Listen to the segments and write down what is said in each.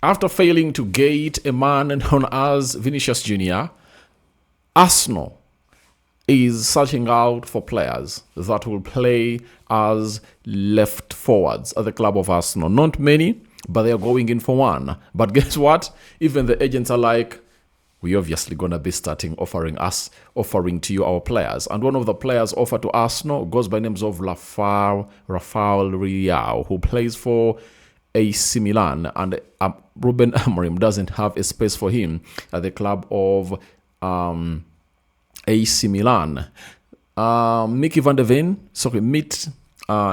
After failing to get a man known as Vinicius Jr., Arsenal is searching out for players that will play as left forwards at the club of Arsenal. Not many, but they are going in for one. But guess what? Even the agents are like, we obviously gonna be starting offering to you our players. And one of the players offered to Arsenal goes by names of Rafael Leao, who plays for AC Milan, and Ruben Amorim doesn't have a space for him at the club of AC Milan. Mickey van der Ven,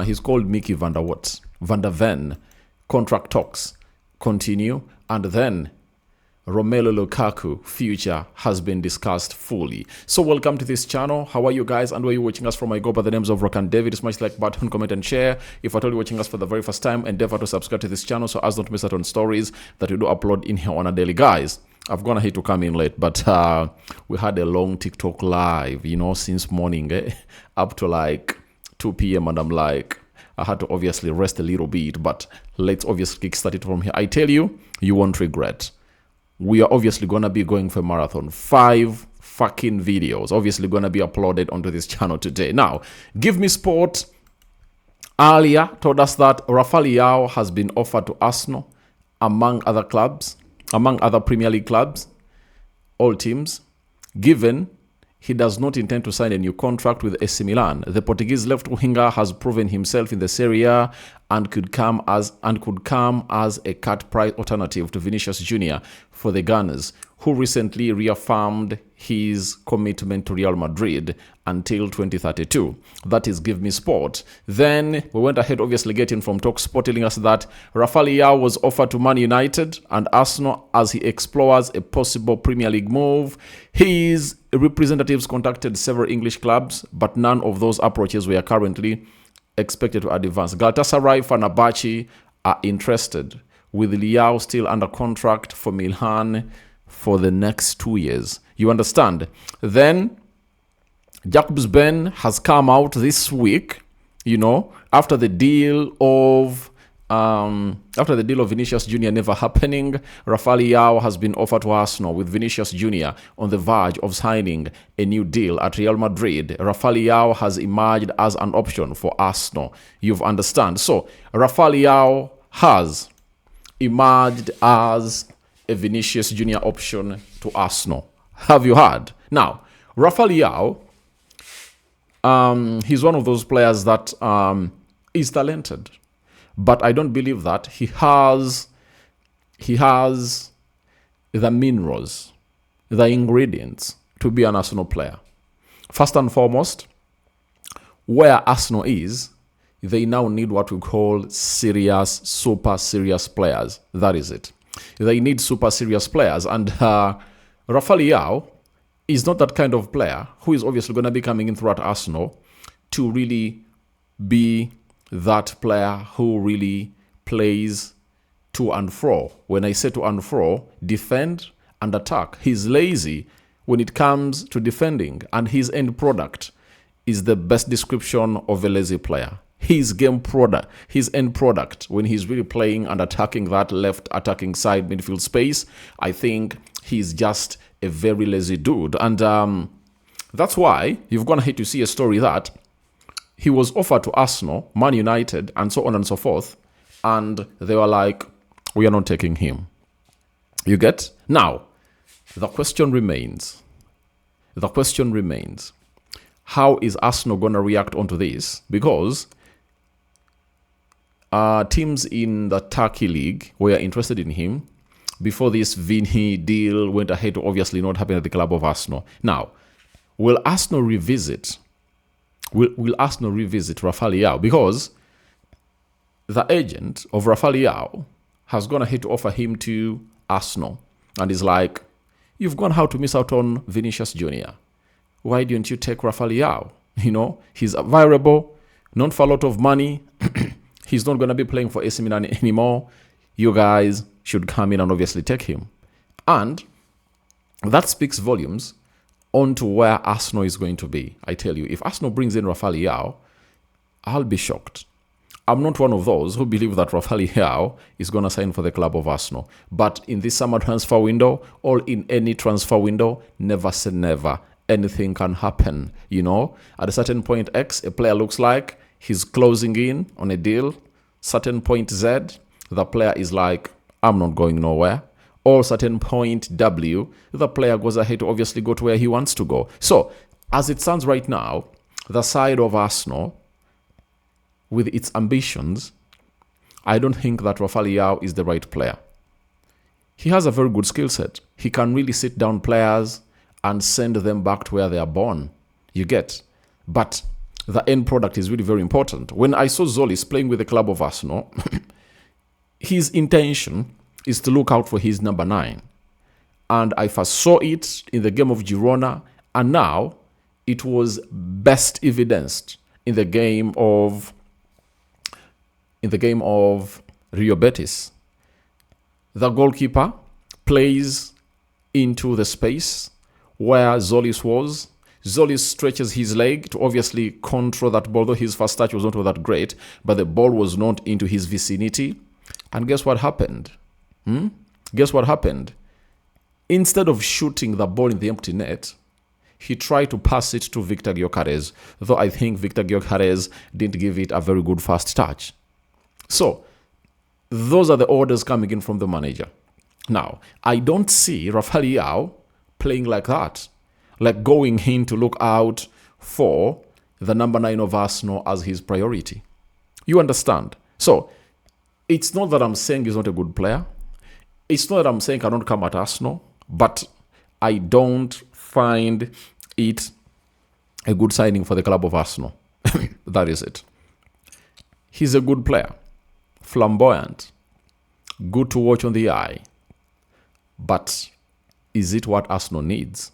he's called Mickey van der Ven. Contract talks continue, and then Romelu Lukaku future has been discussed fully. So welcome to this channel. How are you guys, and where are you watching us from? I go by the names of Rokani David. Smash like button, comment and share. If at all you're watching us for the very first time, endeavor to subscribe to this channel so as not to miss out on stories that we do upload in here on a daily. Guys, I've gone ahead to come in late, but we had a long TikTok live, since morning up to like 2 p.m. and I'm like, I had to obviously rest a little bit, but let's obviously kickstart it from here. I tell you, you won't regret. We are obviously going to be going for a marathon. 5 fucking videos obviously going to be uploaded onto this channel today. Now, Give Me Sport earlier told us that Rafael Leao has been offered to Arsenal among other Premier League clubs, all teams, given he does not intend to sign a new contract with AC Milan. The Portuguese left winger has proven himself in the Serie A and could come as a cut price alternative to Vinicius Jr. for the Gunners, who recently reaffirmed his commitment to Real Madrid until 2032. That is Give Me Sport. Then we went ahead, obviously getting from TalkSport telling us that Rafael Leao was offered to Man United and Arsenal as he explores a possible Premier League move. His representatives contacted several English clubs, but none of those approaches were currently expected to advance. Galatasaray, Fenerbahce are interested, with Leao still under contract for Milan for the next 2 years. You understand? Then Jacobs Ben has come out this week, after the deal of Vinicius Jr. never happening. Rafael Leao has been offered to Arsenal, with Vinicius Jr. on the verge of signing a new deal at Real Madrid. Rafael Leao has emerged as an option for Arsenal. You've understand? So Rafael Leao has emerged as a Vinicius Jr. option to Arsenal. Have you heard? Now, Rafael Leao, he's one of those players that is talented, but I don't believe that he has the minerals, the ingredients to be an Arsenal player. First and foremost, where Arsenal is, they now need what we call super serious players. That is it. They need super serious players, and Rafael Leao is not that kind of player who is obviously going to be coming in throughout Arsenal to really be that player who really plays to and fro. When I say to and fro, defend and attack. He's lazy when it comes to defending, and his end product is the best description of a lazy player. His end product, when he's really playing and attacking that left attacking side midfield space, I think he's just a very lazy dude. And that's why you've gone ahead to see a story that he was offered to Arsenal, Man United, and so on and so forth, and they were like, we are not taking him. You get? Now, the question remains, how is Arsenal going to react onto this? Because teams in the Turkey League were interested in him before this Vini deal went ahead to obviously not happen at the club of Arsenal. Now, will Arsenal revisit Rafael Leao? Because the agent of Rafael Leao has gone ahead to offer him to Arsenal, and is like, you've gone how to miss out on Vinicius Jr. Why didn't you take Rafael Leao? He's variable, not for a lot of money. He's not going to be playing for AC Milan anymore. You guys should come in and obviously take him. And that speaks volumes onto where Arsenal is going to be. I tell you, if Arsenal brings in Rafael Leao, I'll be shocked. I'm not one of those who believe that Rafael Leao is going to sign for the club of Arsenal. But in this summer transfer window or in any transfer window, never say never. Anything can happen, you know. At a certain point X, a player looks like he's closing in on a deal. Certain point Z, the player is like, I'm not going nowhere. Or certain point W, the player goes ahead to obviously go to where he wants to go. So, as it stands right now, the side of Arsenal, with its ambitions, I don't think that Rafael Leao is the right player. He has a very good skill set. He can really sit down players and send them back to where they are born. You get? But the end product is really very important. When I saw Zolis playing with the club of Arsenal, his intention is to look out for his number 9. And I first saw it in the game of Girona, and now it was best evidenced in the game of Rio Betis. The goalkeeper plays into the space where Zolis was. Zolis stretches his leg to obviously control that ball, though his first touch was not that great, but the ball was not into his vicinity. And guess what happened? Guess what happened? Instead of shooting the ball in the empty net, he tried to pass it to Victor Gyökeres, though I think Victor Gyökeres didn't give it a very good first touch. So, those are the orders coming in from the manager. Now, I don't see Rafael Leao playing like that, like going in to look out for the number 9 of Arsenal as his priority. You understand? So, it's not that I'm saying he's not a good player. It's not that I'm saying I don't come at Arsenal, but I don't find it a good signing for the club of Arsenal. That is it. He's a good player, flamboyant, good to watch on the eye. But is it what Arsenal needs?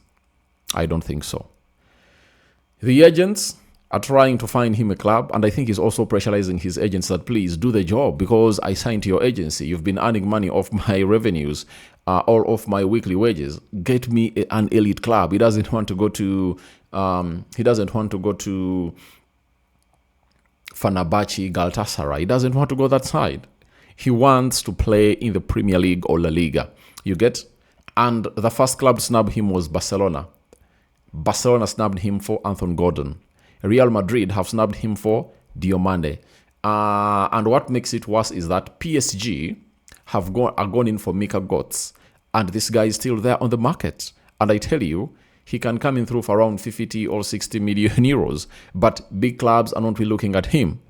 I don't think so. The agents are trying to find him a club, and I think he's also pressurizing his agents that please do the job because I signed to your agency. You've been earning money off my revenues, or off my weekly wages. Get me an elite club. He doesn't want to go to Fenerbahce, Galatasaray. He doesn't want to go that side. He wants to play in the Premier League or La Liga. You get? And the first club to snub him was Barcelona. Barcelona snubbed him for Anthony Gordon. Real Madrid have snubbed him for Diomande. And what makes it worse is that PSG are gone in for Mika Götze. And this guy is still there on the market. And I tell you, he can come in through for around 50 or 60 million euros. But big clubs are not really looking at him.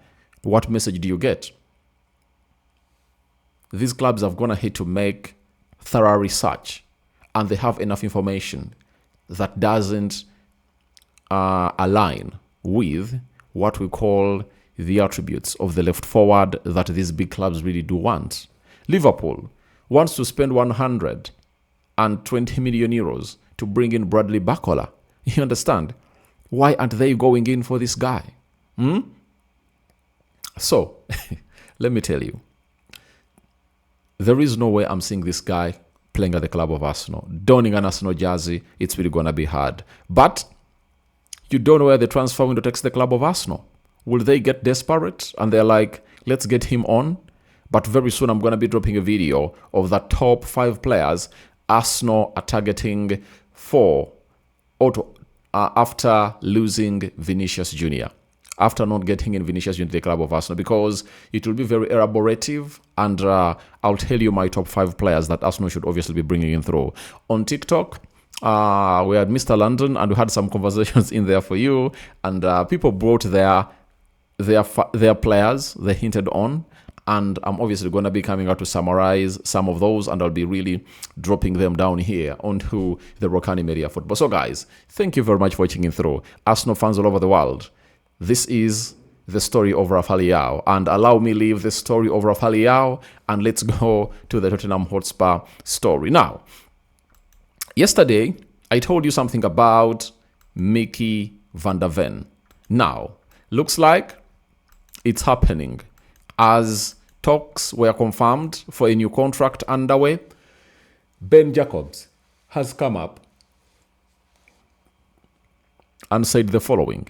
What message do you get? These clubs have gone ahead to make thorough research. And they have enough information that doesn't align with what we call the attributes of the left forward that these big clubs really do want. Liverpool wants to spend 120 million euros to bring in Bradley Barcola. You understand? Why aren't they going in for this guy? So, let me tell you, there is no way I'm seeing this guy playing at the club of Arsenal. Donning an Arsenal jersey, it's really going to be hard. But you don't know where the transfer window takes the club of Arsenal. Will they get desperate and they're like, let's get him on? But very soon I'm going to be dropping a video of the top 5 players Arsenal are targeting for after losing Vinicius Jr. After not getting in Vinicius into the club of Arsenal, because it will be very elaborative, and I'll tell you my top 5 players that Arsenal should obviously be bringing in through. On TikTok, we had Mr. London, and we had some conversations in there for you, and people brought their players they hinted on, and I'm obviously going to be coming out to summarize some of those, and I'll be really dropping them down here onto the Rokani Media Football. So guys, thank you very much for watching in through. Arsenal fans all over the world, this is the story of Rafael Leao, and allow me leave the story of Rafael Leao, and let's go to the Tottenham Hotspur story. Now, yesterday, I told you something about Mickey van der Ven. Now, looks like it's happening. As talks were confirmed for a new contract underway, Ben Jacobs has come up and said the following.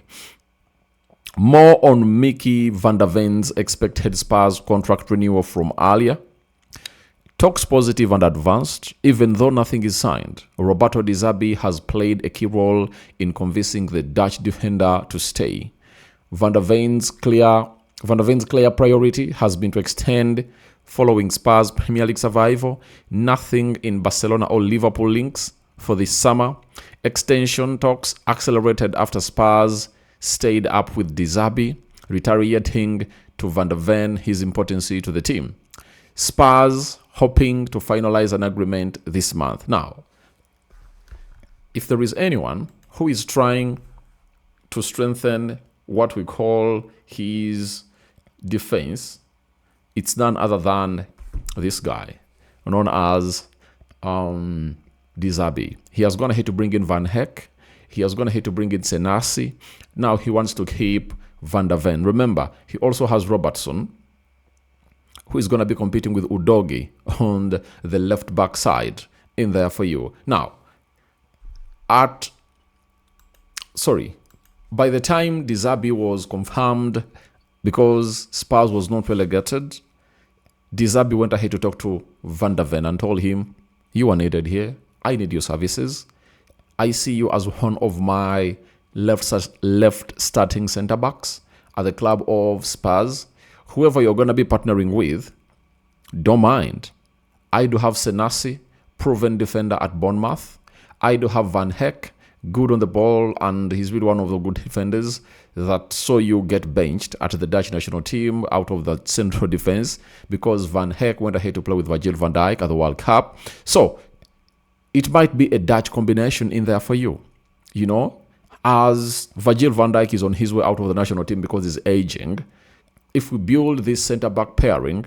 More on Mickey van der Ven's expected Spurs contract renewal from earlier. Talks positive and advanced, even though nothing is signed. Roberto De Zerbi has played a key role in convincing the Dutch defender to stay. Van der Ven's clear priority has been to extend following Spurs Premier League survival. Nothing in Barcelona or Liverpool links for this summer. Extension talks accelerated after Spurs stayed up with De Zerbi, reiterating to Van der Ven his importance to the team. Spurs hoping to finalize an agreement this month. Now, if there is anyone who is trying to strengthen what we call his defense, it's none other than this guy, known as De Zerbi. He has gone ahead to bring in Van Heck. He has gone ahead to bring in Senasi. Now he wants to keep Van der Ven. Remember, he also has Robertson, who is going to be competing with Udogi on the left back side in there for you. Now, by the time De Zerbi was confirmed, because Spurs was not relegated, De Zerbi went ahead to talk to Van der Ven and told him, you are needed here. I need your services. I see you as one of my left starting centre backs at the club of Spurs. Whoever you're going to be partnering with, don't mind. I do have Senasi, proven defender at Bournemouth. I do have Van Heck, good on the ball, and he's really one of the good defenders that saw you get benched at the Dutch national team out of the central defense because Van Heck went ahead to play with Virgil van Dijk at the World Cup. So it might be a Dutch combination in there for you, you know, as Virgil van Dijk is on his way out of the national team because he's aging. If we build this centre-back pairing,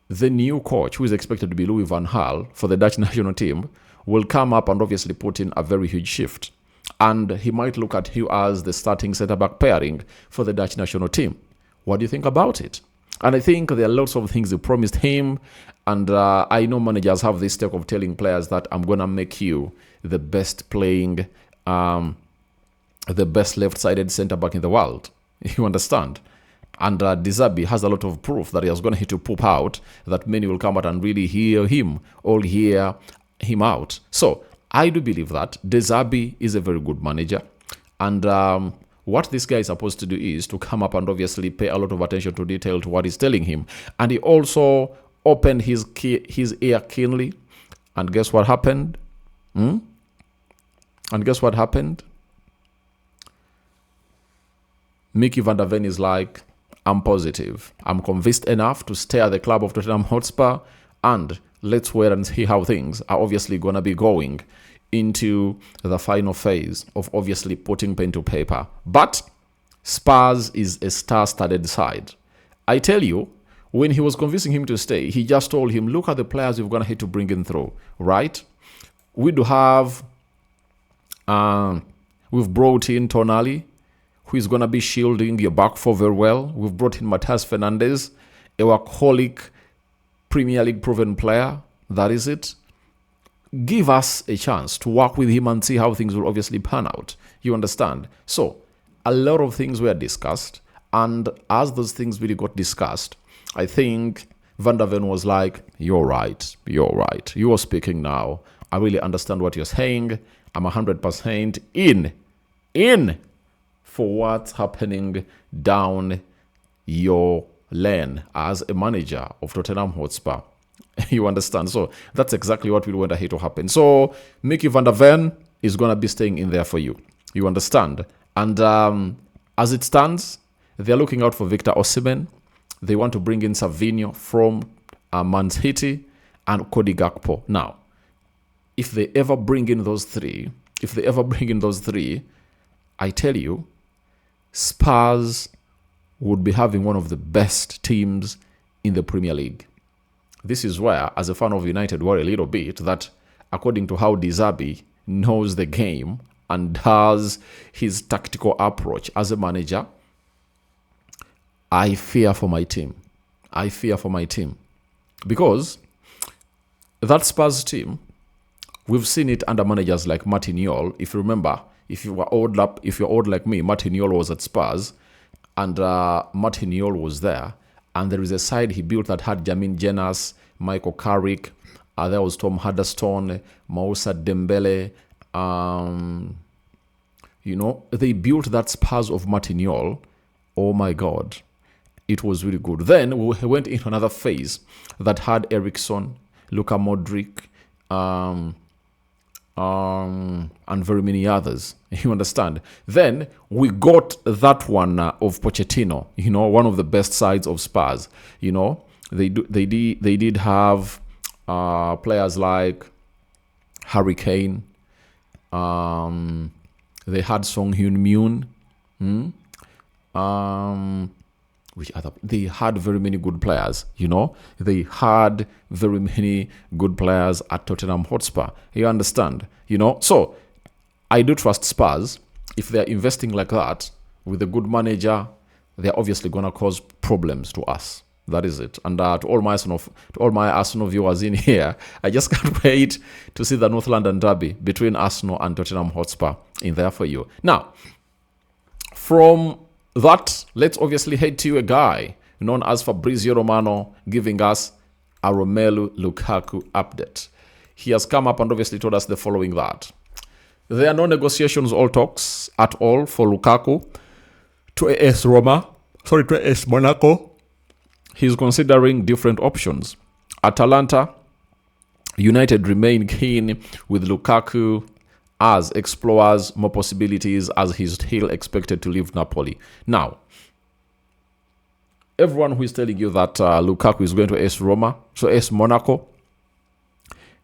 the new coach, who is expected to be Louis van Gaal for the Dutch national team, will come up and obviously put in a very huge shift. And he might look at you as the starting centre-back pairing for the Dutch national team. What do you think about it? And I think there are lots of things they promised him. And I know managers have this step of telling players that I'm going to make you the best playing, the best left-sided centre-back in the world. You understand? And De Zerbi has a lot of proof that he has going to poop out, that many will come out and really hear him out. So I do believe that De Zerbi is a very good manager. And what this guy is supposed to do is to come up and obviously pay a lot of attention to detail to what he's telling him. And he also opened his ear keenly. And guess what happened? Mickey van der Ven is like, I'm positive. I'm convinced enough to stay at the club of Tottenham Hotspur, and let's wait and see how things are obviously going to be going into the final phase of obviously putting pen to paper. But Spurs is a star-studded side. I tell you, when he was convincing him to stay, he just told him, look at the players you're going to have to bring in through, right? We do have, we've brought in Tonali, who is going to be shielding your back four very well. We've brought in Matheus Fernandes, a workaholic Premier League proven player. That is it. Give us a chance to work with him and see how things will obviously pan out. You understand? So, a lot of things were discussed. And as those things really got discussed, I think Van der Ven was like, you're right. You are speaking now. I really understand what you're saying. I'm 100% in for what's happening down your lane as a manager of Tottenham Hotspur. You understand? So that's exactly what we want ahead to happen. So Mickey van der Ven is going to be staying in there for you. You understand? And as it stands, they're looking out for Victor Osimhen. They want to bring in Savinho from Man City and Cody Gakpo. Now, if they ever bring in those three, I tell you, Spurs would be having one of the best teams in the Premier League. This is where, as a fan of United, worry a little bit that according to how De Zerbi knows the game and does his tactical approach as a manager, I fear for my team. Because that Spurs team, we've seen it under managers like Martin Jol. If you remember, if you're old like me, Martin Yol was at Spurs, and Martin Yol was there, and there is a side he built that had Jamin Jenas, Michael Carrick, there was Tom Huddlestone, Moussa Dembele. They built that Spurs of Martin Yol. Oh my God, it was really good. Then we went into another phase that had Eriksson, Luka Modric, and very many others. You understand? Then we got that one of Pochettino. One of the best sides of Spurs. They did have players like Harry Kane. They had Song Hyun Moon. They had very many good players. They had very many good players at Tottenham Hotspur. You understand? So I do trust Spurs. If they're investing like that with a good manager, they're obviously going to cause problems to us. That is it. And to all my Arsenal viewers in here, I just can't wait to see the North London derby between Arsenal and Tottenham Hotspur in there for you. Now, from that, let's obviously head to a guy known as Fabrizio Romano giving us a Romelu Lukaku update. He has come up and obviously told us the following: that there are no negotiations or talks at all for Lukaku to AS Monaco. He's considering different options. Atalanta United remain keen with Lukaku as explores more possibilities as he's still expected to leave Napoli. Now, everyone who is telling you that Lukaku is going to AS Roma, so AS Monaco,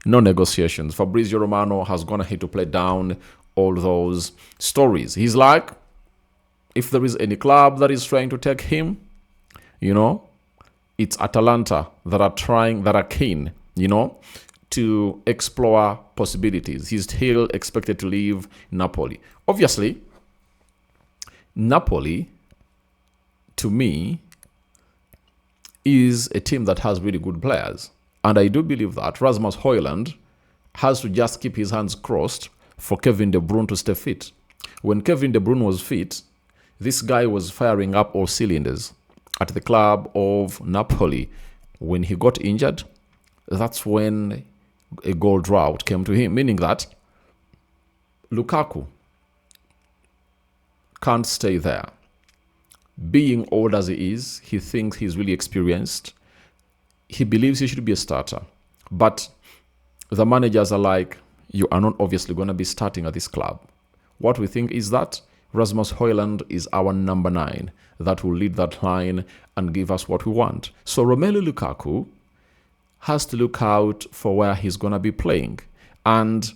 no negotiations. Fabrizio Romano has gone ahead to play down all those stories. He's like, if there is any club that is trying to take him, it's Atalanta that are keen, to explore possibilities. He's still expected to leave Napoli. Obviously, Napoli, to me, is a team that has really good players. And I do believe that Rasmus Højlund has to just keep his hands crossed for Kevin De Bruyne to stay fit. When Kevin De Bruyne was fit, this guy was firing up all cylinders at the club of Napoli. When he got injured, that's when a goal drought came to him, meaning that Lukaku can't stay there. Being old as he is, he thinks he's really experienced. He believes he should be a starter. But the managers are like, you are not obviously going to be starting at this club. What we think is that Rasmus Højlund is our number 9 that will lead that line and give us what we want. So Romelu Lukaku has to look out for where he's going to be playing. And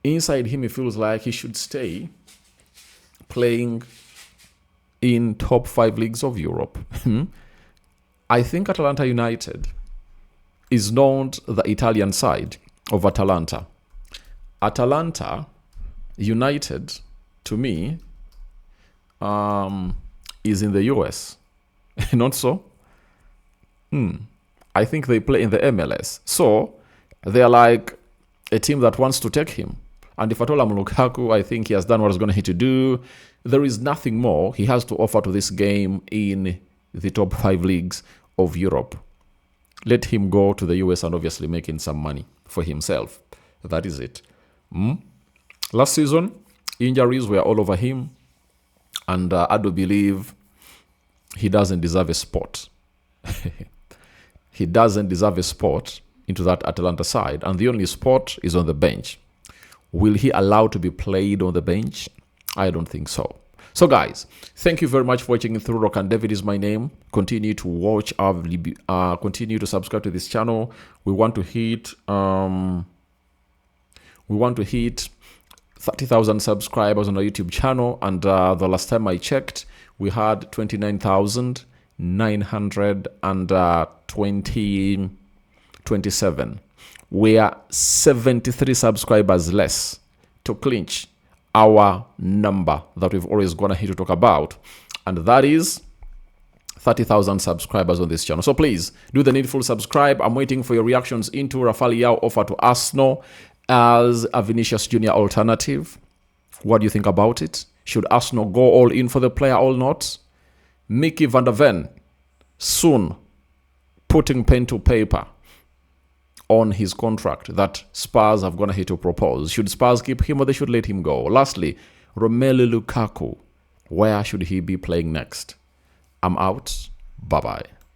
inside him, he feels like he should stay playing in top 5 leagues of Europe. I think Atalanta United is not the Italian side of Atalanta. Atalanta United, to me, is in the US. Not so? I think they play in the MLS. So they're like a team that wants to take him. And if at all I'm Lukaku, I think he has done what he's going to need to do. There is nothing more he has to offer to this game in the top 5 leagues of Europe. Let him go to the US and obviously making some money for himself. That is it. Last season, injuries were all over him. And I do believe he doesn't deserve a spot. He doesn't deserve a spot into that Atalanta side. And the only spot is on the bench. Will he allow to be played on the bench? I don't think so. So guys, thank you very much for watching through. Rokani David is my name. Continue to watch our continue to subscribe to this channel. We want to hit 30,000 subscribers on our YouTube channel, and the last time I checked, we had 29,927. We are 73 subscribers less to clinch our number that we've always gone ahead to talk about, and that is 30,000 subscribers on this channel. So please do the needful subscribe. I'm waiting for your reactions into Rafael Leao offer to Arsenal as a Vinicius Junior alternative. What do you think about it? Should Arsenal go all in for the player or not? Mickey van der Ven soon putting pen to paper on his contract that Spurs have gone ahead to propose. Should Spurs keep him or they should let him go? Lastly, Romelu Lukaku. Where should he be playing next? I'm out. Bye-bye.